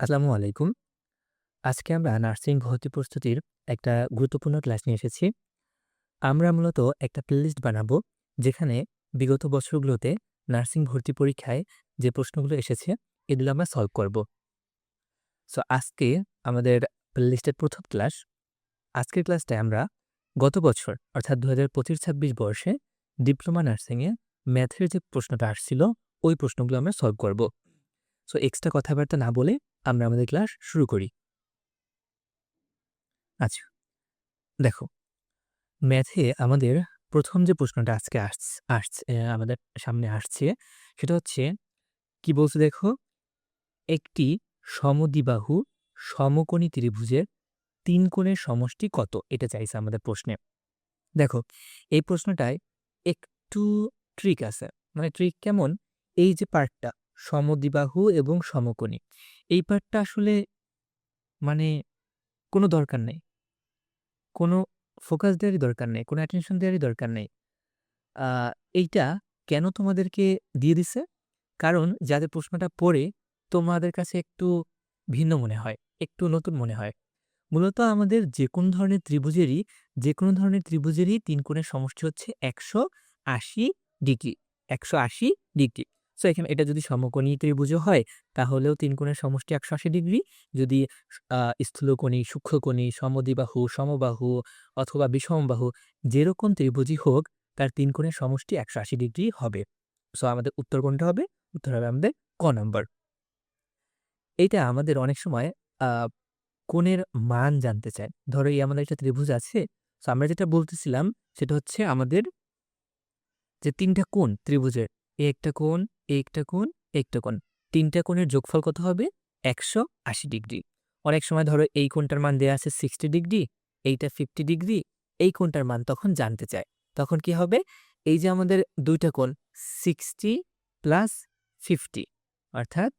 আসসালামু আলাইকুম। আজকে আমরা নার্সিং ভর্তি প্রস্তুতির একটা গুরুত্বপূর্ণ ক্লাস নিয়ে এসেছি। আমরা মূলত একটা প্লেলিস্ট বানাবো, যেখানে বিগত বছরগুলোতে নার্সিং ভর্তি পরীক্ষায় যে প্রশ্নগুলো এসেছে, এগুলো আমরা সলভ করব। সো আজকে আমাদের প্লেলিস্টের ১ম ক্লাস। আজকের ক্লাসটায় আমরা গত বছর অর্থাৎ ২০২৫-২৬ বর্ষে ডিপ্লোমা নার্সিংয়ে ম্যাথের যে প্রশ্নটা আসছিল, ওই প্রশ্নগুলো আমরা সলভ করব। সো এক্সট্রা কথাবার্তা না বলে আমরা আমাদের ক্লাস শুরু করি। আচ্ছা, দেখো, ম্যাথে আমাদের ১ম যে প্রশ্নটা আজকে আমাদের সামনে আসছে, সেটা হচ্ছে কি বলছে দেখো? একটি সমদ্বিবাহু সমকোণী ত্রিভুজের ৩ কোণের সমষ্টি কত? এটা চাইছে আমাদের প্রশ্নে। দেখো, এই প্রশ্নটায় একটু ট্রিক আছে। মানে ট্রিক কেমন? এই যে পার্টটা সমদ্বিবাহু এবং সমকোণী, এই পার্টটা আসলে মানে কোনো দরকার নেই। কোনো ফোকাস দেওয়ারই দরকার নেই। কোনো অ্যাটেনশন দেওয়ারই দরকার নেই। আ এইটা কেন তোমাদেরকে দিয়ে দিছে? কারণ যাদের প্রশ্নটা পড়ে তোমাদের কাছে একটু ভিন্ন মনে হয়, একটু নতুন মনে হয়। মূলত আমাদের যেকোনো ধরনের ত্রিভুজেরই ৩ কোণের সমষ্টি হচ্ছে ১৮০ ডিগ্রি। ১৮০ ডিগ্রি। সো এখানে এটা যদি সমকোণী ত্রিভুজও হয়, তাহলেও ৩ কোণের সমষ্টি ১৮০ ডিগ্রি। যদি স্থূলকোণী, সূক্ষ্মকোণী, সমদ্বিবাহু, সমবাহু অথবা বিষমবাহু যেরকম ত্রিভুজই হোক, তার ৩ কোণের সমষ্টি ১৮০ ডিগ্রি হবে। সো আমাদের উত্তর কোনটা হবে? উত্তর হবে আমাদের ক নাম্বার। এইটা আমাদের অনেক সময় আ কোণের মান জানতে চায়। ধরো এই আমাদের একটা ত্রিভুজ আছে। সো আমরা যেটা বলতেছিলাম, সেটা হচ্ছে আমাদের যে ৩ টা কোণ ত্রিভুজের, এ একটা কোণ, এ একটা কোণ, এ একটা কোণ। ৩ টা কোণের যোগফল কত হবে? ১৮০ ডিগ্রি। অনেক সময় ধরো এই কোণটার মান দেয়া আছে 60 ডিগ্রি, এইটা 50 ডিগ্রি, এই কোণটার মান তখন জানতে চায়। তখন কি হবে? এই যে আমাদের ২ টা কোণ 60 প্লাস 50 অর্থাৎ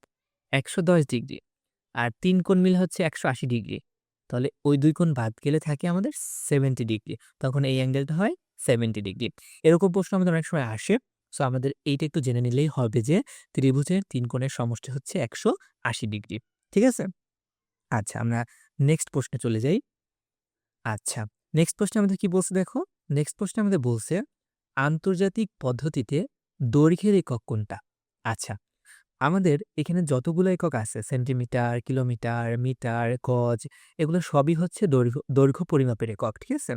১১০ ডিগ্রি। আর ৩ কোণ মিলে হচ্ছে ১৮০ ডিগ্রি। তাহলে ওই ২ কোণ বাদ গেলে থাকে আমাদের 70 ডিগ্রি। তখন এই অ্যাঙ্গেলটা হয় 70 ডিগ্রি। এরকম প্রশ্ন আমাদের অনেক সময় আসে। সো আমাদের এইটা একটু জেনে নিলেই হবে যে ত্রিভুজের ৩ কোণের সমষ্টি হচ্ছে ১৮০ ডিগ্রি। ঠিক আছে? আচ্ছা, আমরা নেক্সট প্রশ্নে চলে যাই। আচ্ছা, নেক্সট প্রশ্নে আমাদের কি বলছে দেখো? নেক্সট প্রশ্নে আমাদের বলছে, আন্তর্জাতিক পদ্ধতিতে দৈর্ঘ্যের একক কোনটা? আচ্ছা, আমাদের এখানে যতগুলো একক আছে সেন্টিমিটার, কিলোমিটার, মিটার, গজ, এগুলো সবই হচ্ছে দৈর্ঘ্য পরিমাপের একক। ঠিক আছে?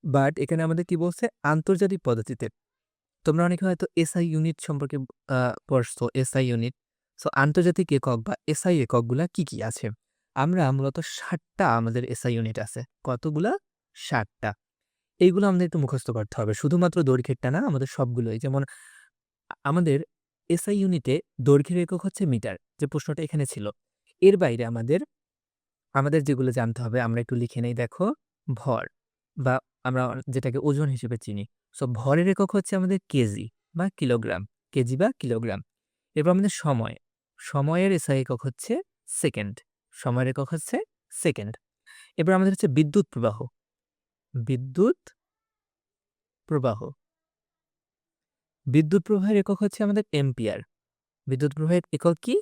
বাট এখানে আমাদের কি বলছে? আন্তর্জাতিক পদ্ধতিতে। তোমরা অনেকে হয়তো এসআই ইউনিট সম্পর্কে আ পড়ছো, এসআই ইউনিট। সো আন্তর্জাতিক একক বা এসআই এককগুলা কি, কি আছে? আমরা মূলত ৭ টা আমাদের এসআই ইউনিট আছে। কতগুলা? ৭ টা। এইগুলো আমাদের একটু মুখস্থ করতে হবে। শুধুমাত্র দৈর্ঘ্যেরটা না, আমাদের সবগুলোই। যেমন আমাদের এসআই ইউনিটে দৈর্ঘ্যের একক হচ্ছে মিটার, যে প্রশ্নটা এখানে ছিল। এর বাইরে আমাদের যেগুলো জানতে হবে আমরা একটু লিখে নেই দেখো। ভর বা আমরা যেটাকে ওজন হিসেবে চিনি। সো ভরের একক হচ্ছে আমাদের কেজি বা কিলোগ্রাম। কেজি বা কিলোগ্রাম। এরপর আমাদের সময়। সময়ের এসআই একক হচ্ছে সেকেন্ড। সময়ের একক হচ্ছে সেকেন্ড। এবার আমাদের হচ্ছে বিদ্যুৎ প্রবাহ। বিদ্যুৎ প্রবাহ। বিদ্যুৎ প্রবাহের একক হচ্ছে আমাদের এম্পিয়ার। বিদ্যুৎ প্রবাহের একক কি?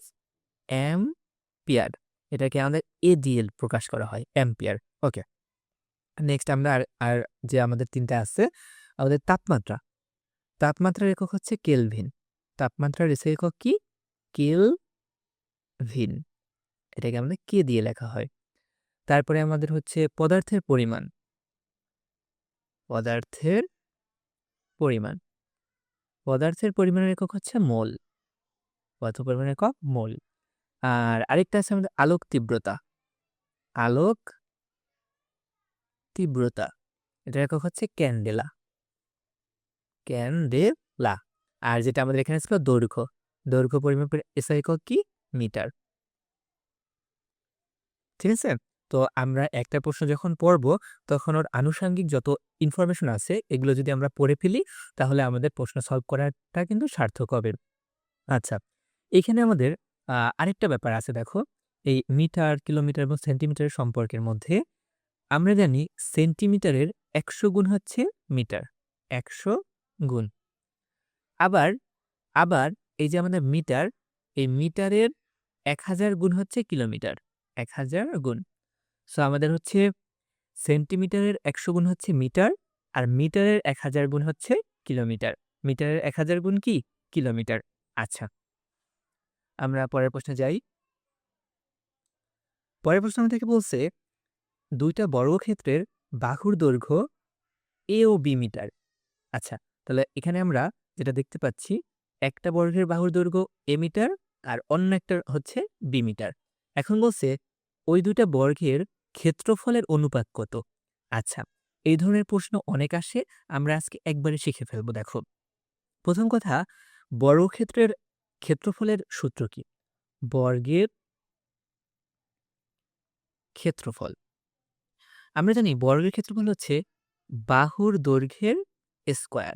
অ্যাম্পিয়ার। এটাকে আমাদের এডিএল প্রকাশ করা হয়, অ্যাম্পিয়ার। ওকে। নেক্সট আমরা আর আর যে আমাদের ৩ টা আছে, আমাদের তাপমাত্রা। তাপমাত্রার একক হচ্ছে কেলভিন। তাপমাত্রার এসআই একক কি? কেলভিন। এটাকে আমাদের কে দিয়ে লেখা হয়। তারপরে আমাদের হচ্ছে পদার্থের পরিমাণ। পদার্থের পরিমাণ। পদার্থের পরিমাণের একক হচ্ছে মোল। পদার্থ পরিমাণের একক মোল। আর আরেকটা আছে আমাদের আলোক তীব্রতা। আলোক তীব্রতা। এটার একক হচ্ছে ক্যান্ডেলা। ক্যান্ডেলা। আর যেটা আমাদের এখানে ছিল দৈর্ঘ্য। দৈর্ঘ্য পরিমাপের এসআই একক কি? মিটার। ঠিক আছে? তো আমরা একটা প্রশ্ন যখন পড়ব, তখন ওর আনুষঙ্গিক যত ইনফরমেশন আছে, এগুলো যদি আমরা পড়ে ফেলি, তাহলে আমাদের প্রশ্ন সলভ করাটা কিন্তু সার্থক হবে। আচ্ছা, এখানে আমাদের আরেকটা ব্যাপার আছে দেখো। এই মিটার, কিলোমিটার এবং সেন্টিমিটারের সম্পর্কের মধ্যে আমরা জানি সেন্টিমিটারের ১০০ গুণ হচ্ছে মিটার। ১০০ গুণ। আবার আবার এই যে আমাদের মিটার, এই মিটারের 1000 গুণ হচ্ছে কিলোমিটার। 1000 গুণ। সো আমাদের হচ্ছে সেন্টিমিটারের ১০০ গুণ হচ্ছে মিটার, আর মিটারের 1000 গুণ হচ্ছে কিলোমিটার। মিটারের 1000 গুণ কি? কিলোমিটার। আচ্ছা, আমরা পরের প্রশ্নে যাই। পরের প্রশ্ন থেকে বলছে ২ টা বর্গক্ষেত্রের বাহুর দৈর্ঘ্য এ ও বি মিটার। আচ্ছা, তাহলে এখানে আমরা যেটা দেখতে পাচ্ছি, একটা বর্গের বাহুর দৈর্ঘ্য এ মিটার আর অন্য একটা হচ্ছে বি মিটার। এখন বলছে ওই ২ টা বর্গের ক্ষেত্রফলের অনুপাত কত? আচ্ছা, এই ধরনের প্রশ্ন অনেক আসে, আমরা আজকে একবারে শিখে ফেলবো। দেখো, প্রথম কথা, বর্গক্ষেত্রের ক্ষেত্রফলের সূত্র কি? বর্গের ক্ষেত্রফল। আমরা জানি বর্গের ক্ষেত্রফল হচ্ছে বাহুর দৈর্ঘ্যের স্কয়ার।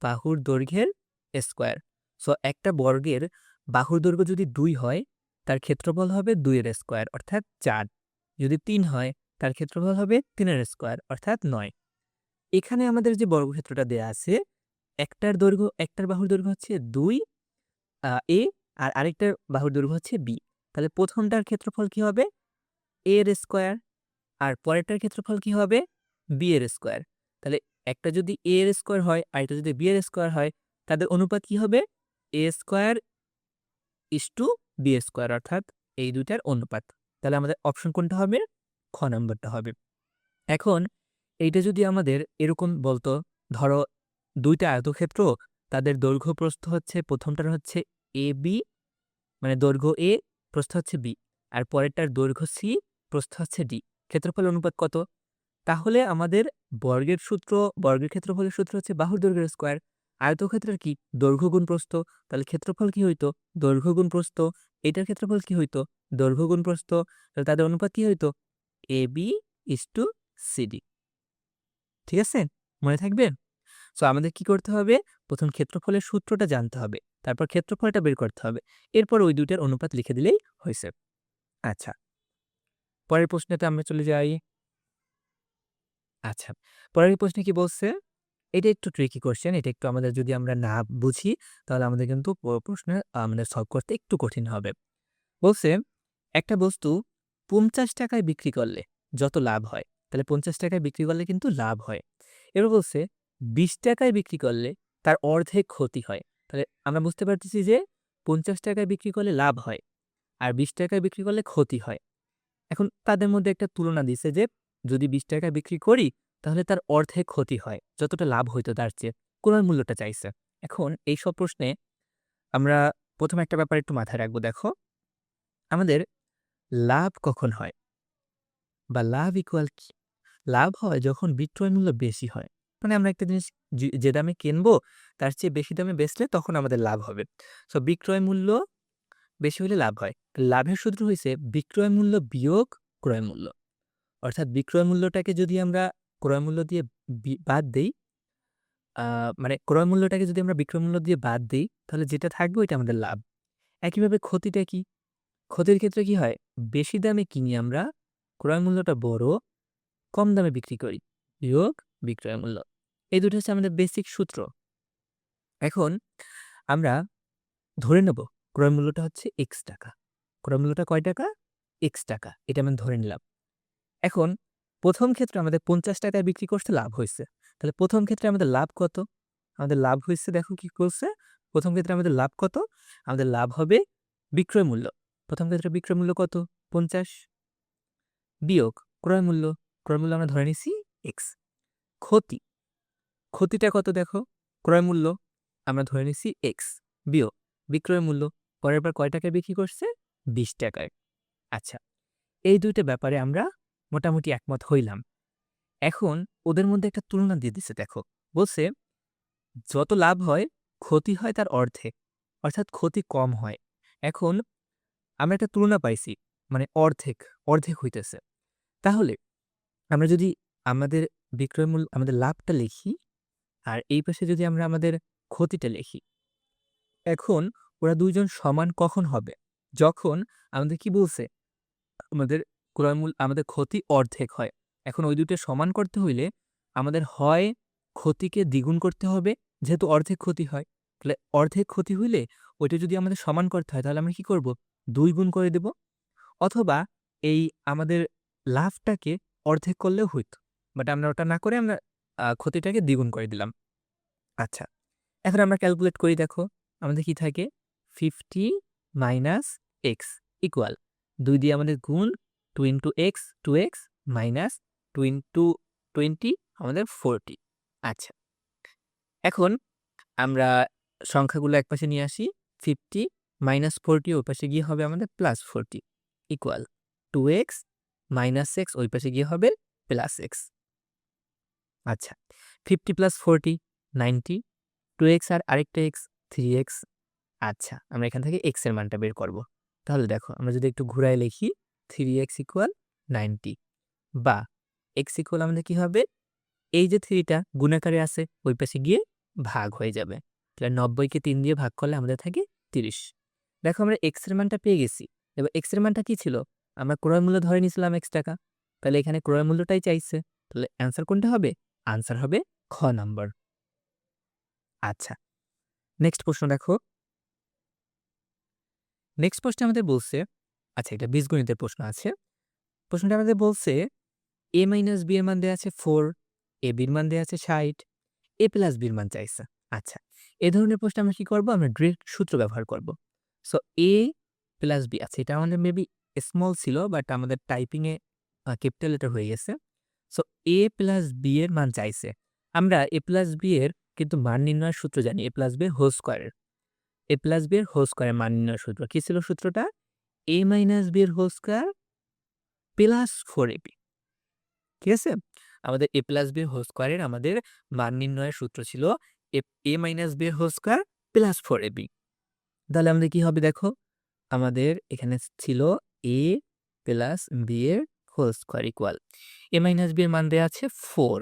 বাহুর দৈর্ঘ্যের স্কয়ার। সো একটা বর্গের বাহুর দৈর্ঘ্য যদি ২ হয়, তার ক্ষেত্রফল হবে ২ এর স্কয়ার অর্থাৎ ৪। যদি ৩ হয়, তার ক্ষেত্রফল হবে ৩ এর স্কয়ার অর্থাৎ ৯। এখানে আমাদের যে বর্গক্ষেত্রটা দেয়া আছে, একটার বাহুর দৈর্ঘ্য হচ্ছে ২ এ, আর আরেকটার বাহুর দৈর্ঘ্য হচ্ছে বি। তাহলে প্রথমটার ক্ষেত্রফল কি হবে? এ এর স্কয়ার, আর পরেরটার ক্ষেত্রফল কি হবে? বি এর স্কয়ার। তাহলে একটা যদি এ এর স্কয়ার হয় আর এটা যদি বি এর স্কয়ার হয়, তাদের অনুপাত কি হবে? এ স্কয়ার ইসটু বি স্কয়ার, অর্থাৎ এই দুইটার অনুপাত। তাহলে আমাদের অপশন কোনটা হবে? খ নাম্বারটা হবে। এখন এইটা যদি আমাদের এরকম বলতো, ধরো ২ টা আয়তক্ষেত্র, তাদের দৈর্ঘ্য প্রস্থ হচ্ছে, প্রথমটার হচ্ছে এ বি, মানে দৈর্ঘ্য এ, প্রস্থ হচ্ছে বি, আর পরেরটার দৈর্ঘ্য সি, প্রস্থ হচ্ছে ডি। ক্ষেত্রফলের অনুপাত কত? তাহলে আমাদের বর্গের ক্ষেত্রফলের সূত্র হচ্ছে বাহুর দৈর্ঘ্যের স্কয়ার। আয়তক্ষেত্রের কি? দৈর্ঘ্য গুণ প্রস্থ। তাহলে ক্ষেত্রফল কি হইতো? দৈর্ঘ্য গুণ প্রস্থ। এটার ক্ষেত্রফল কি হইতো? দৈর্ঘ্য গুণ প্রস্থ। তাহলে তাদের অনুপাত কি হইতো? AB is to CD. ঠিক আছে? মনে থাকবে? সো আমাদের কি করতে হবে? প্রথম ক্ষেত্রফলের সূত্রটা জানতে হবে। তারপর ক্ষেত্রফলটা বের করতে হবে। এরপর ওই ২ টার অনুপাত লিখে দিলেই হইছে। আচ্ছা, পরের প্রশ্নেতে আমরা চলে যাই। আচ্ছা, পরের প্রশ্নে কি বলছে? এটা একটু ট্রিকি কোয়েশ্চেন। এটা একটু আমাদের যদি আমরা না বুঝি, তাহলে আমাদের কিন্তু প্রশ্ন আমাদের সলভ করতে একটু কঠিন হবে। বলছে একটা বস্তু ৳৫০ বিক্রি করলে যত লাভ হয়, তাহলে ৳৫০ বিক্রি করলে কিন্তু লাভ হয়। এবার বলছে ৳২০ বিক্রি করলে তার অর্ধেক ক্ষতি হয়। তাহলে আমরা বুঝতে পারতেছি যে ৳৫০ বিক্রি করলে লাভ হয় আর ৳২০ বিক্রি করলে ক্ষতি হয়। এখন তাদের মধ্যে একটা তুলনা দিছে যে যদি ৳২০ বিক্রি করি, তাহলে তার অর্ধেক ক্ষতি হয়, যতটা লাভ হইতো তার চেয়ে। ক্রয় মূল্যটা চাইছে। এখন এইসব প্রশ্নে আমরা ১ম একটা ব্যাপার একটু মাথায় রাখবো। দেখো, আমাদের লাভ কখন হয় বা লাভ ইকুয়াল কি? লাভ হয় যখন বিক্রয় মূল্য বেশি হয়। মানে আমরা একটা জিনিস যে দামে কিনবো, তার চেয়ে বেশি দামে বেচলে তখন আমাদের লাভ হবে। সো বিক্রয় মূল্য বেশি হলে লাভ হয়। লাভের সূত্র হইছে বিক্রয় মূল্য বিয়োগ ক্রয় মূল্য। অর্থাৎ বিক্রয় মূল্যটাকে যদি আমরা ক্রয় মূল্য দিয়ে বাদ দেই, আ মানে ক্রয় মূল্যটাকে যদি আমরা বিক্রয় মূল্য দিয়ে বাদ দেই, তাহলে যেটা থাকবে ওইটা আমাদের লাভ। একইভাবে ক্ষতিটা কি? ক্ষতির ক্ষেত্রে কি হয়? বেশি দামে কিনি আমরা, ক্রয় মূল্যটা বড়, কম দামে বিক্রি করি, বিয়োগ বিক্রয় মূল্য। এই দুটো হচ্ছে আমাদের বেসিক সূত্র। এখন আমরা ধরে নেব ক্রয় মূল্যটা হচ্ছে ৳X টাকা। ক্রয় মূল্যটা কয় টাকা? ৳X টাকা। এটা আমি ধরে নিলাম। এখন ১ম ক্ষেত্রে আমাদের ৳৫০ বিক্রি করতে লাভ হইছে। তাহলে ১ম ক্ষেত্রে আমাদের লাভ কত? আমাদের লাভ হইছে, দেখো কি করছে? ১ম ক্ষেত্রে আমাদের লাভ কত? আমাদের লাভ হবে বিক্রয় মূল্য। ১ম ক্ষেত্রে বিক্রয় মূল্য কত? ৫০ বিয়োগ ক্রয় মূল্য। ক্রয় মূল্য আমরা ধরে নিছি X। ক্ষতি। ক্ষতিটা কত দেখো? ক্রয় মূল্য আমরা ধরে নিছি X বিয়োগ বিক্রয় মূল্য। পরের বার কয় টাকায় বিক্রি করছে? ৳২০ য়। আচ্ছা, এই ২ টা ব্যাপারে আমরা মোটামুটি একমত হইলাম। এখন ওদের মধ্যে একটা তুলনা দিয়ে দিছে, দেখো। বলছে যত লাভ হয়, ক্ষতি হয় তার অর্ধেক। অর্থাৎ ক্ষতি কম হয়। এখন আমরা একটা তুলনা পাইছি, মানে অর্ধেক, অর্ধেক হইতেছে। তাহলে আমরা যদি আমাদের বিক্রয় মূল্য, আমাদের লাভটা লিখি, আর এই পাশে যদি আমরা আমাদের ক্ষতিটা লিখি। এখন ওরা ২ জন সমান কখন হবে? যখন আমাদের কি বলছে? আমাদের আমাদের ক্ষতি অর্ধেক হয়। এখন ওই ২ টা সমান করতে হইলে আমাদের হয় ক্ষতিকে দ্বিগুণ করতে হবে, যেহেতু অর্ধেক ক্ষতি হয়। তাহলে অর্ধেক ক্ষতি হইলে ওইটা যদি আমাদের সমান করতে হয়, তাহলে আমরা কি করব? 2 গুণ করে দেব, অথবা এই আমাদের লাভটাকে অর্ধেক করলেও হইতো। বাট আমরা ওটা না করে আমরা ক্ষতিটাকে দ্বিগুণ করে দিলাম। আচ্ছা, এখন আমরা ক্যালকুলেট করি দেখো, আমাদের কি থাকে 50 মাইনাস এক্স ইকুয়াল 2 দিয়ে আমাদের গুণ 2 into x 2x minus 2 into 20 আমাদের 40। আচ্ছা, এখন আমরা সংখ্যাগুলো একপাশে নিয়ে আসি। 50 মাইনাস 40 ওই পাশে গিয়ে হবে আমাদের plus 40 equal 2x minus x ওই পাশে গিয়ে হবে প্লাস এক্স। আচ্ছা, 50 প্লাস 40 90, 2x আর আরেকটা এক্স 3x। আচ্ছা, আমরা এখান থেকে x এর মানটা বের করব। তাহলে দেখো, আমরা যদি একটু ঘুরায় লিখি 3x ইকুয়াল 90, বা x ইকুয়াল আমাদের কি হবে, এই যে 3 টা গুণাকারে আছে ওই পাশে গিয়ে ভাগ হয়ে যাবে। তাহলে 90 কে 3 দিয়ে ভাগ করলে আমাদের থাকে 30। দেখো, আমরা x এর মানটা পেয়ে গেছি। এবার x এর মানটা কি ছিল? আমরা ক্রয় মূল্য ধরে নিয়েছিলাম x টাকা। তাহলে এখানে ক্রয় মূল্যটাই চাইছে। তাহলে অ্যান্সার কোনটা হবে? আনসার হবে খ নাম্বার। আচ্ছা, নেক্সট প্রশ্ন দেখো। নেক্সট প্রশ্নে আমাদের বলছে, আচ্ছা এটা বীজগণিতের প্রশ্ন আছে। প্রশ্নটা আমাদের বলছে a মাইনাস b এর মান দেয়া আছে 4, a b এর মান দেয়া আছে 60, a প্লাস b এর মান চাইছে। আচ্ছা, এই ধরনের প্রশ্নে আমরা কি করব? আমরা ডিরেক্ট সূত্র ব্যবহার করব। সো a প্লাস b, আচ্ছা এটা আমাদের মেবি স্মল ছিল, বাট আমাদের টাইপিং এ ক্যাপিটাল লেটার হয়ে গেছে। সো a প্লাস b এর মান চাইছে। আমরা a প্লাস b এর কিন্তু মান নির্ণয়ের সূত্র জানি, a প্লাস b এর হোল স্কয়ারের। a প্লাস b এর হোল স্কয়ারের মান নির্ণয়ের সূত্র কি ছিল? সূত্রটা a মাইনাস b এর হোল স্কয়ার প্লাস 4ab। ঠিক আছে? আমাদের a প্লাস b এর হোল স্কয়ারের আমাদের মান নির্ণয়ের সূত্র ছিল a মাইনাস b এর হোল স্কয়ার প্লাস 4ab। তাহলে আমাদের কি হবে দেখো, আমাদের এখানে ছিল a প্লাস b এর whole square equal a minus b এর মান দেয়া আছে 4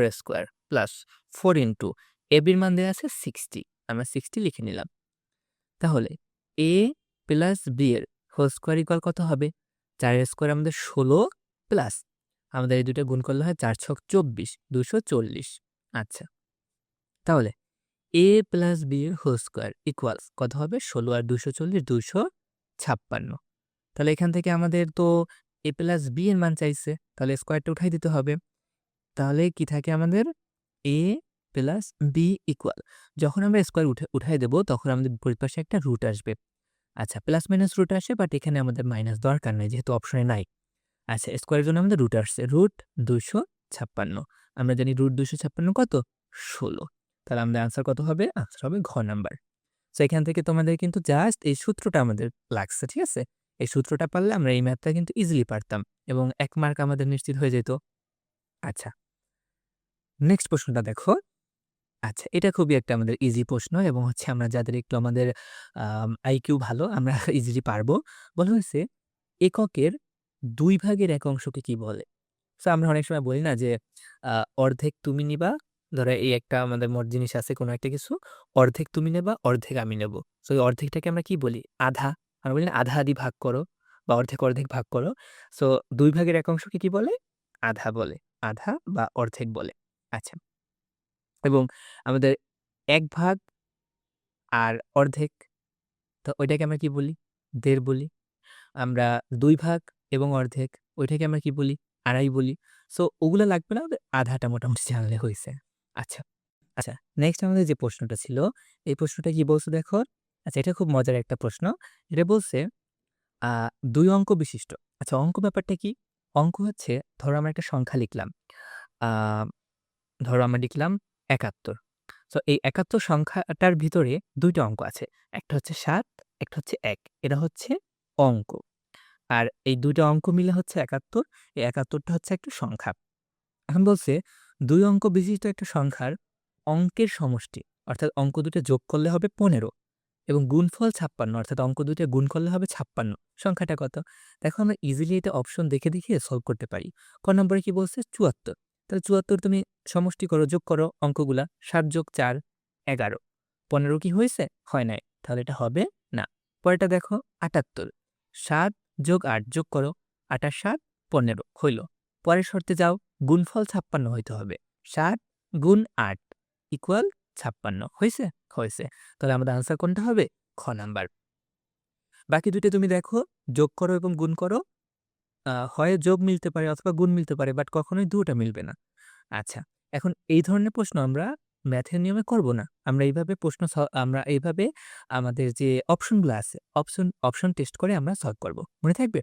এর স্কয়ার প্লাস 4 ইন্টু ab এর মান দেয়া আছে 60, আমরা 60 লিখে নিলাম। তাহলে a প্লাস b এর হোল স্কয়ার ইকুয়াল কত হবে? 4 এর স্কয়ার আমাদের 16 প্লাস আমাদের এই দুটো গুণ করলে হয় 4 ছক 24, 240। আচ্ছা, তাহলে a প্লাস b এর হোল স্কয়ার ইকুয়ালস কত হবে? 16 আর 240 256। তাহলে এখান থেকে আমাদের তো a প্লাস b এর মান চাইছে, তাহলে স্কয়ারটা উঠাই দিতে হবে। তাহলে কি থাকে আমাদের? a প্লাস b ইকুয়াল, যখন আমরা স্কয়ার উঠাই দেব তখন আমাদের বিপরীত পাশে একটা রুট আসবে। আচ্ছা, প্লাস মাইনাস রুট আসে, বাট এখানে আমাদের মাইনাস দরকার নেই যেহেতু অপশনে নাই। আচ্ছা, স্কয়ারের জন্য আমাদের রুট আসছে, রুট 256। আমরা জানি রুট 256 কত? 16। তাহলে আমাদের আনসার কত হবে? আনসার হবে ঘ নাম্বার। সো এখান থেকে তোমাদের কিন্তু জাস্ট এই সূত্রটা আমাদের লাগছে, ঠিক আছে? এই সূত্রটা পারলে আমরা এই ম্যাথটা কিন্তু ইজিলি পারতাম এবং 1 মার্ক আমাদের নিশ্চিত হয়ে যেত। আচ্ছা, নেক্সট প্রশ্নটা দেখো। আচ্ছা, এটা খুবই একটা আমাদের ইজি প্রশ্ন এবং হচ্ছে আমরা যাদের একটু আমাদের আইকিউ ভালো আমরা ইজিলি পারবো। বলা হয়েছে এককের 2 ভাগের 1 অংশকে কি বলে? সো আমরা অনেক সময় বলি না যে আ অর্ধেক তুমি নিবা, ধরো এই একটা আমাদের মোট জিনিস আছে কোনো একটা কিছু, অর্ধেক তুমি নেবা, অর্ধেক আমি নেব। সো এই অর্ধেকটাকে আমরা কি বলি? আধা। আমরা বলি না আধা, আধি ভাগ করো বা অর্ধেক, অর্ধেক ভাগ করো। সো 2 ভাগের 1 অংশকে কি বলে? আধা বলে। আধা বা অর্ধেক বলে। আচ্ছা, এবং আমাদের 1 ভাগ আর অর্ধেক, তো ওইটাকে আমরা কি বলি? দেড় বলি। আমরা 2 ভাগ এবং অর্ধেক, ওইটাকে আমরা কি বলি? আড়াই বলি। সো ওগুলা লাগবে না, ওদের আধাটা মোটামুটি জানলে হইছে। আচ্ছা, আচ্ছা, নেক্সট আমাদের যে প্রশ্নটা ছিল, এই প্রশ্নটা কি বলছে দেখো। আচ্ছা, এটা খুব মজার একটা প্রশ্ন। এটা বলছে ২ অঙ্ক বিশিষ্ট। আচ্ছা, অঙ্ক ব্যাপারটা কি? অঙ্ক হচ্ছে, ধরো আমরা একটা সংখ্যা লিখলাম। আ ধরো আমরা লিখলাম ৭১। সো এই ৭১ সংখ্যাটার ভিতরে ২ টা অঙ্ক আছে। একটা হচ্ছে ৭, একটা হচ্ছে ১। এটা হচ্ছে অঙ্ক। আর এই ২ টা অঙ্ক মিলে হচ্ছে ৭১। এই ৭১ টা হচ্ছে একটা সংখ্যা। এখন বলছে ২ অঙ্ক বিশিষ্ট একটা সংখ্যার অঙ্কের সমষ্টি, অর্থাৎ অঙ্ক দুটো যোগ করলে হবে ১৫ এবং গুণফল ৫৬, অর্থাৎ অঙ্ক দুটো গুণ করলে হবে ৫৬। সংখ্যাটা কত? দেখো, আমরা ইজিলি এটা অপশন দেখে দেখে সলভ করতে পারি। ক নম্বরে কি বলছে? ৭৪। তাহলে ৭৪ তুমি সমষ্টি করো, যোগ করো অঙ্কগুলা। ৭ যোগ ৪ ১১। ১৫ কি হয়েছে? হয় নাই। তাহলে এটা হবে না। পরেরটা দেখো ৭৮। ৭ যোগ ৮ যোগ করো। ৮ আর ৭ ১৫ হইল। পরের শর্তে যাও, গুণফল ৫৬ হইতে হবে। ৭ গুণ ৮ ইকুয়াল ৫৬ হইছে? হয়েছে। তাহলে আমাদের আনসার কোনটা হবে? খ নাম্বার। বাকি ২ টা তুমি দেখো, যোগ করো এবং গুণ করো। হয় যোগ মিলতে পারে অথবা গুণ মিলতে পারে, বাট কখনোই ২ টা মিলবে না। আচ্ছা, এখন এই ধরনের প্রশ্ন আমরা ম্যাথের নিয়মে করব না। আমরা এইভাবে আমাদের যে অপশনগুলো আছে, অপশন টেস্ট করে আমরা সলভ করব। মনে থাকবে?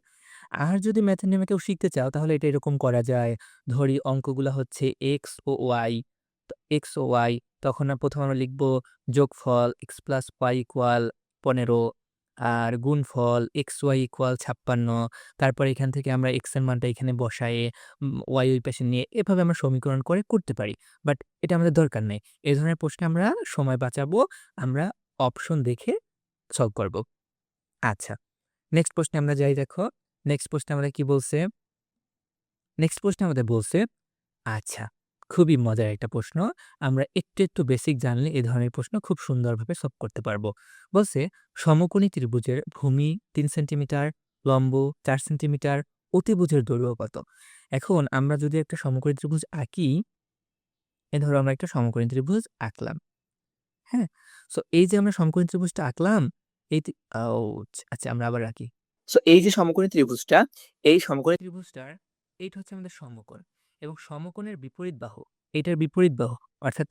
আর যদি ম্যাথের নিয়মে কেউ শিখতে চাও তাহলে এটা এরকম করা যায়। ধরি অঙ্কগুলা হচ্ছে এক্স ও ওয়াই। তো এক্স ও ওয়াই, তখন ১ম আমরা লিখব যোগফল x প্লাস y ইকুয়াল ১৫, আর গুণফল xy ইকুয়াল ৫৬। তারপর এখান থেকে আমরা x এর মানটা এখানে বসায়ে y ওই পাশে নিয়ে এভাবে আমরা সমীকরণ করে করতে পারি। বাট এটা আমাদের দরকার নেই। এই ধরনের প্রশ্নে আমরা সময় বাঁচাবো। আমরা অপশন দেখে সলভ করব। আচ্ছা, নেক্সট প্রশ্নে আমরা যাই দেখো। নেক্সট প্রশ্নে আমাদের কি বলছে? নেক্সট প্রশ্নে আমাদের বলছে, আচ্ছা, খুবই মজার একটা প্রশ্ন। আমরা একটু বেসিক জানলে এ ধরনের প্রশ্ন খুব সুন্দরভাবে সলভ করতে পারবো। বলছে, সমকোণী ত্রিভুজের ভূমি ৩ সেন্টিমিটার, লম্ব ৪ সেন্টিমিটার, অতিভুজের দৈর্ঘ্য কত? এখন আমরা যদি একটা সমকোণী ত্রিভুজ আঁকি, ধরো আমরা একটা সমকোণী ত্রিভুজ আঁকলাম। হ্যাঁ? সো এই যে আমরা সমকোণী ত্রিভুজটা আঁকলাম, এই তি আউচ! আচ্ছা, আমরা আবার আঁকি। সো এই যে সমকোণী ত্রিভুজটা, এই সমকোণী ত্রিভুজটার এইটা হচ্ছে আমাদের সমকোণ, এবং সমকোণের বিপরীত বাহু, এইটার বিপরীত বাহু অর্থাৎ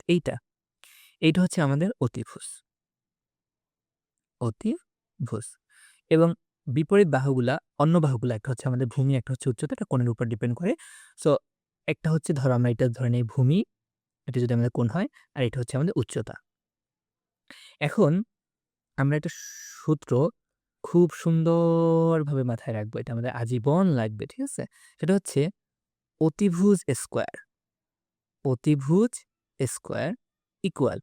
এইটা হচ্ছে আমাদের অতিভুজ। এবং বিপরীত বাহুগুলা, অন্য বাহুগুলা, একটা হচ্ছে আমাদের ভূমি, একটা হচ্ছে উচ্চতা, এটা কোণের উপর ডিপেন্ড করে। সো একটা হচ্ছে, ধরো আমরা এটা ধরে নেই ভূমি, এটা যদি আমাদের কোণ হয়, আর এটা হচ্ছে আমাদের উচ্চতা। এখন আমরা একটা সূত্র খুব সুন্দরভাবে মাথায় রাখবো। এটা আমাদের আজীবন লাগবে। ঠিক আছে? সেটা হচ্ছে অতিভুজ স্কয়ার। অতিভুজ স্কয়ার ইকুয়াল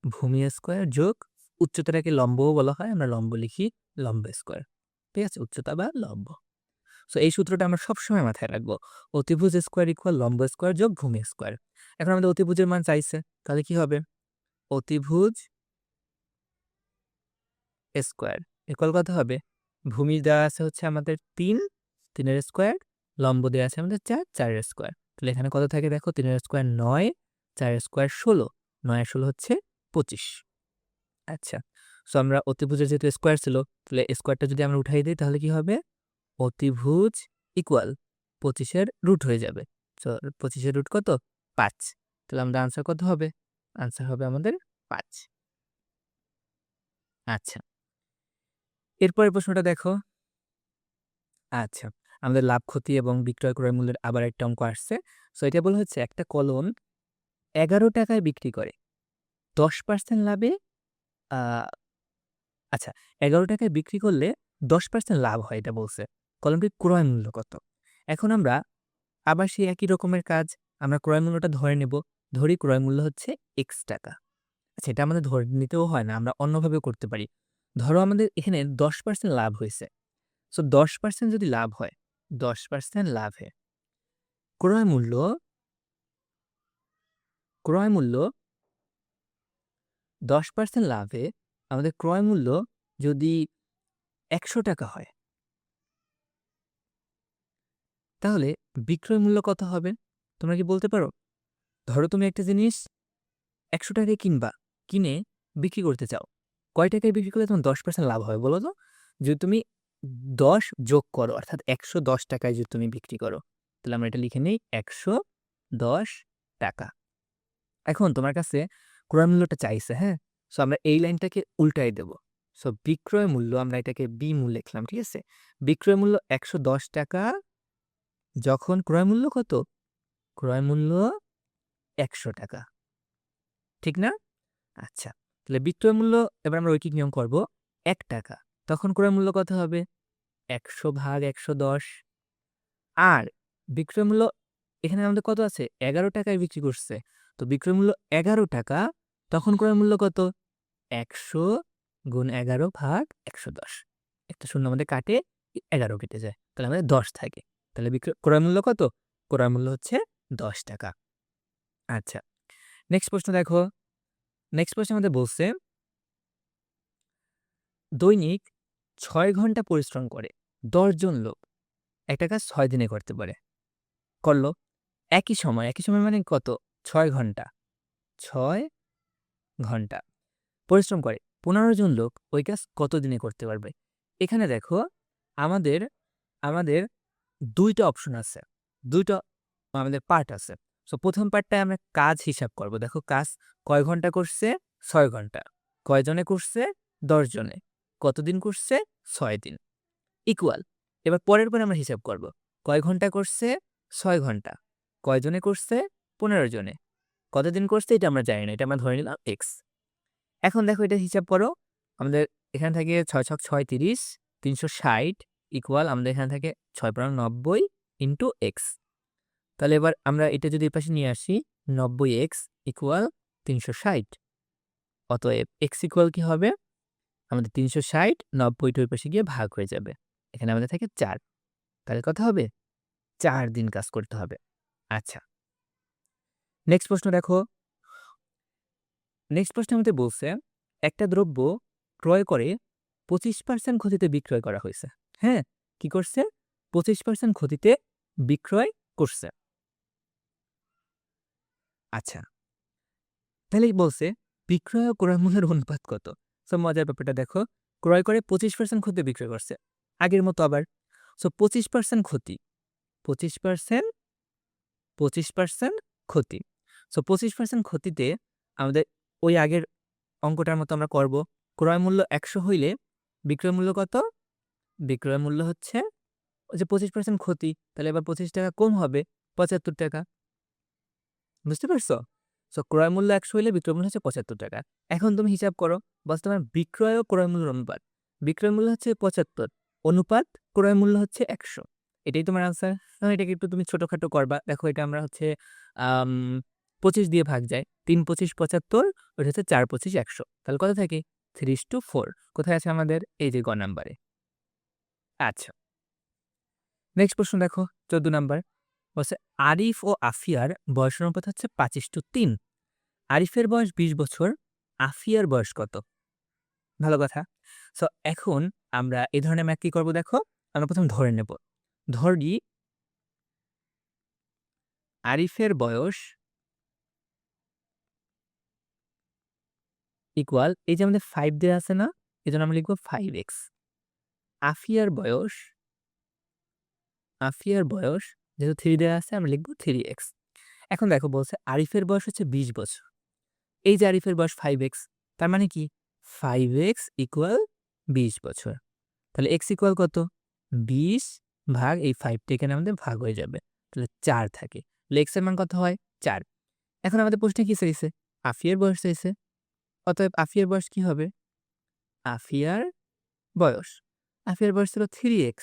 ভূমি স্কয়ার, যোগ উচ্চতাটাকে লম্বও বলা হয়। আমরা লম্ব লিখি, লম্ব স্কয়ার। ঠিক আছে? উচ্চতা বা লম্ব। সো এই সূত্রটা আমরা সবসময় মাথায় রাখবো। অতিভুজ স্কয়ার ইকুয়াল লম্ব স্কয়ার যোগ ভূমি স্কয়ার। এখন আমাদের অতিভুজের মান চাইছে। তাহলে কি হবে? অতিভুজ স্কয়ার ইকুয়াল কত হবে? ভূমি দেওয়া আছে হচ্ছে আমাদের ৩, ৩ এর স্কয়ার, লম্ব দেওয়া আছে আমাদের ৪, ৪ এর স্কয়ার। তাহলে এখানে কত থাকে দেখো, ৩ এর স্কয়ার ৯, ৪ এর স্কয়ার ১৬, ৯ আর ১৬ হচ্ছে ২৫। আচ্ছা, সো আমরা অতিভুজের যেহেতু স্কয়ার ছিল, তাহলে স্কয়ারটা যদি আমরা উঠাই দেই তাহলে কি হবে? অতিভুজ ইকুয়াল ২৫ এর রুট হয়ে যাবে। সো ২৫ এর রুট কত? ৫। তাহলে আমাদের আনসার কত হবে? আনসার হবে আমাদের ৫। আচ্ছা, এরপরের প্রশ্নটা দেখো। আচ্ছা, আমাদের লাভ, ক্ষতি এবং বিক্রয় ক্রয় মূল্যের আবার একটা অঙ্ক আসছে। সো এটা বলা হচ্ছে, একটা কলম ৳১১ বিক্রি করে ১০% লাভে, আ আচ্ছা, ৳১১ বিক্রি করলে ১০% লাভ হয়, এটা বলছে। কলমটির ক্রয় মূল্য কত? এখন আমরা আবার সেই একই রকমের কাজ, আমরা ক্রয় মূল্যটা ধরে নেব। ধরি ক্রয় মূল্য হচ্ছে ৳X টাকা। আচ্ছা, এটা আমাদের ধরে নিতেও হয় না, আমরা অন্যভাবেও করতে পারি। ধরো আমাদের এখানে ১০% লাভ হইছে। সো ১০% যদি লাভ হয়, ১০% লাভে ক্রয় মূল্য ক্রয় মূল্য ১০% লাভে আমাদের ক্রয় মূল্য যদি ৳১০০ হয়, তাহলে বিক্রয় মূল্য কত হবে? তোমরা কি বলতে পারো? ধরো তুমি একটা জিনিস ৳১০০ কিনবা, কিনে বিক্রি করতে চাও। কয় টাকায় বিক্রি করলে তোমার ১০% লাভ হবে বলো তো? যদি তুমি ১০ যোগ করো, অর্থাৎ ৳১১০ যদি তুমি বিক্রি করো, তাহলে আমরা এটা লিখে নেই ৳১১০। এখন তোমার কাছে ক্রয় মূল্যটা চাইছে, হ্যাঁ? সো আমরা এই লাইনটাকে উল্টায় দেব। সো বিক্রয় মূল্য, আমরা এটাকে মূল লিখলাম, ঠিক আছে? বিক্রয় মূল্য ৳১১০, যখন ক্রয় মূল্য কত? ক্রয় মূল্য ৳১০০। ঠিক না? আচ্ছা, তাহলে বিক্রয় মূল্য, এবার আমরা ঐকিক নিয়ম করব। ৳১, তখন ক্রয় মূল্য কত হবে? ১০০ ভাগ ১১০। আর বিক্রয় মূল্য এখানে আমাদের কত আছে? ৳১১ বিক্রি করছে। তো বিক্রয় মূল্য ৳১১, তখন ক্রয় মূল্য কত? ১০০ গুণ ১১ ভাগ ১১০। একটা শূন্য আমাদের কাটে, ১১ কেটে যায়। তাহলে আমাদের ১০ থাকে। তাহলে ক্রয় মূল্য কত? ক্রয় মূল্য হচ্ছে ৳১০। আচ্ছা, নেক্সট প্রশ্ন দেখো। নেক্সট প্রশ্নে আমাদের বলছে, দৈনিক ৬ ঘন্টা পরিশ্রম করে ১০ জন লোক একটা কাজ ৬ দিনে করতে পারে। করল। একই সময় মানে কত? ৬ ঘন্টা। ৬ ঘন্টা পরিশ্রম করে। 15 জন লোক ওই কাজ কত দিনে করতে পারবে? এখানে দেখো আমাদের আমাদের ২ টা অপশন আছে। ২ টা আমাদের পার্ট আছে। সো ১ম পার্টটায় আমরা কাজ হিসাব করব। দেখো কাজ কয় ঘন্টা করছে? ৬ ঘন্টা। কয়জনে করছে? ১০ জনে। কতদিন করছে? ৬ দিন। ইকুয়াল। এবার পরে আমরা হিসাব করব। কয় ঘন্টা করছে? ৬ ঘন্টা। কয়জনে করছে? ১৫ জনে। কতদিন করছে? এটা আমরা জানি না। এটা আমরা ধরে নিলাম x। এখন দেখো এটা হিসাব করো। আমাদের এখানে থাকে ৬ ছক ৬ ৩০, ৩৬০ ইকুয়াল আমাদের এখানে থাকে ৬ ৫ ৯০ ইন্টু x। তাহলে এবার আমরা এটা যদি এপাশে নিয়ে আসি ৯০x ইকুয়াল ৩৬০। অতএব x ইকুয়াল কি হবে? আমাদের ৩৬০ ৯০ টা ওই পাশে গিয়ে ভাগ হয়ে যাবে। এখানে আমাদের থাকে ৪। তাহলে কত হবে? ৪ দিন কাজ করতে হবে। আচ্ছা। নেক্সট প্রশ্ন দেখো। নেক্সট প্রশ্নে আমাদের বলছে একটা দ্রব্য ক্রয় করে ২৫% ক্ষতিতে বিক্রয় করা হয়েছে। হ্যাঁ? কি করছে? ২৫% ক্ষতিতে বিক্রয় করছে। আচ্ছা। তাহলে বলছে বিক্রয় ও ক্রয় মূল্যের অনুপাত কত? সো মজার ব্যাপারটা দেখো। ক্রয় করে ২৫% ক্ষতিতে বিক্রয় করছে। আগের মতো আবার। সো ২৫% ক্ষতি। ২৫% ২৫% ক্ষতি। সো ২৫% ক্ষতিতে আমাদের ওই আগের অঙ্কটার মতো আমরা করব। ক্রয় মূল্য ১০০ হইলে বিক্রয় মূল্য কত? বিক্রয় মূল্য হচ্ছে ওই যে ২৫% ক্ষতি। তাহলে এবার ৳২৫ কম হবে ৳৭৫। বুঝতে পারছো? সো ক্রয় মূল্য ১০০ হইলে বিক্রয় মূল্য হচ্ছে ৳৭৫। এখন তুমি হিসাব করো। বলছে তোমার বিক্রয় ও ক্রয় মূল্যের অনুপাত। বিক্রয় মূল্য হচ্ছে ৭৫ অনুপাত ক্রয় মূল্য হচ্ছে ১০০। এটাই তোমার আনসার। এখন এটাকে একটু তুমি ছোটখাটো করবা। দেখো এটা আমরা হচ্ছে আম ২৫ দিয়ে ভাগ যায়। ৩ ২৫ ৭৫, ওটা হচ্ছে ৪ ২৫ ১০০। তাহলে কত থাকে? 3:4। কোথায় আছে আমাদের? এই যে গ নাম্বারে। আচ্ছা। নেক্সট প্রশ্ন দেখো ১৪ নাম্বার। বলছে আরিফ ও আফিয়ার বয়সের অনুপাত হচ্ছে ৫:৩। আরিফের বয়স ২০ বছর, আফিয়ার বয়স কত? ভালো কথা। সো এখন আমরা এই ধরনের ম্যাথ কি করব দেখো। আমরা ১ম ধরে নেব। ধরি আরিফের বয়স ইকুয়াল এই যে আমাদের ৫ দেয়া আছে না? এজন্য আমরা লিখব 5x। আফিয়ার বয়স যেহেতু ৩ দেয়া আছে আমরা লিখব 3x। এখন দেখো বলছে আরিফের বয়স হচ্ছে ২০ বছর। এই যে আরিফের বয়স 5x, তার মানে কি 5x ইকুয়াল ২০ বছর। তাহলে x ইকুয়াল কত? ২০ ভাগ এই 5 টা এখানে আমাদের ভাগ হয়ে যাবে। তাহলে ৪ থাকে। তাহলে x এর মান কত হয়? ৪। এখন আমাদের প্রশ্নে কি চাইছে? আফিয়ার বয়স চাইছে। অতএব আফিয়ার বয়স কি হবে? আফিয়ার বয়স। আফিয়ার বয়স ছিল 3x।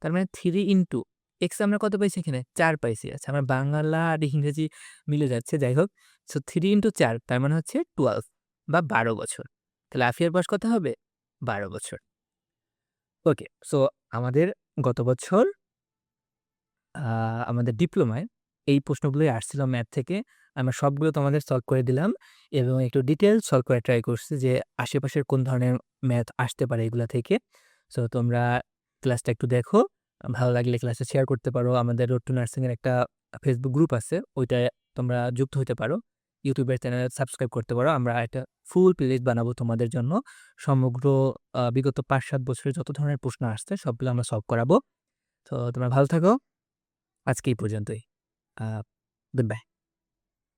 তার মানে 3 ইনটু x আমরা কত পাইছি এখানে? ৪ পাইছি। আচ্ছা আমার বাংলা আর ইংরেজি মিলে যাচ্ছে। যাই হোক। সো 3 ইনটু ৪ তার মানে হচ্ছে 12 বা ১২ বছর। তাহলে আফিয়ার বয়স কত হবে? ১২ বছর। ওকে। সো আমাদের গত বছর আ আমাদের ডিপ্লোমায় এই প্রশ্নগুলোই আসছিল ম্যাথ থেকে। আমরা সবগুলো তোমাদের সলভ করে দিলাম এবং একটু ডিটেইলস সলভ করার ট্রাই করছি যে আশেপাশের কোন ধরনের ম্যাথ আসতে পারে এগুলা থেকে। সো তোমরা ক্লাসটা একটু দেখো। ভালো লাগলে ক্লাসটা শেয়ার করতে পারো। আমাদের রোড টু নার্সিং এর একটা ফেসবুক গ্রুপ আছে। ওইটায় তোমরা যুক্ত হইতে পারো। ইউটিউবের চ্যানেল সাবস্ক্রাইব করতে পারো। আমরা একটা ফুল প্লেলিস্ট বানাবো তোমাদের জন্য। সমগ্র বিগত ৫-৭ বছরে যত ধরনের প্রশ্ন আসছে সবগুলো আমরা সলভ করাবো। তো তোমরা ভালো থাকো। আজকে এই পর্যন্তই। A good bye.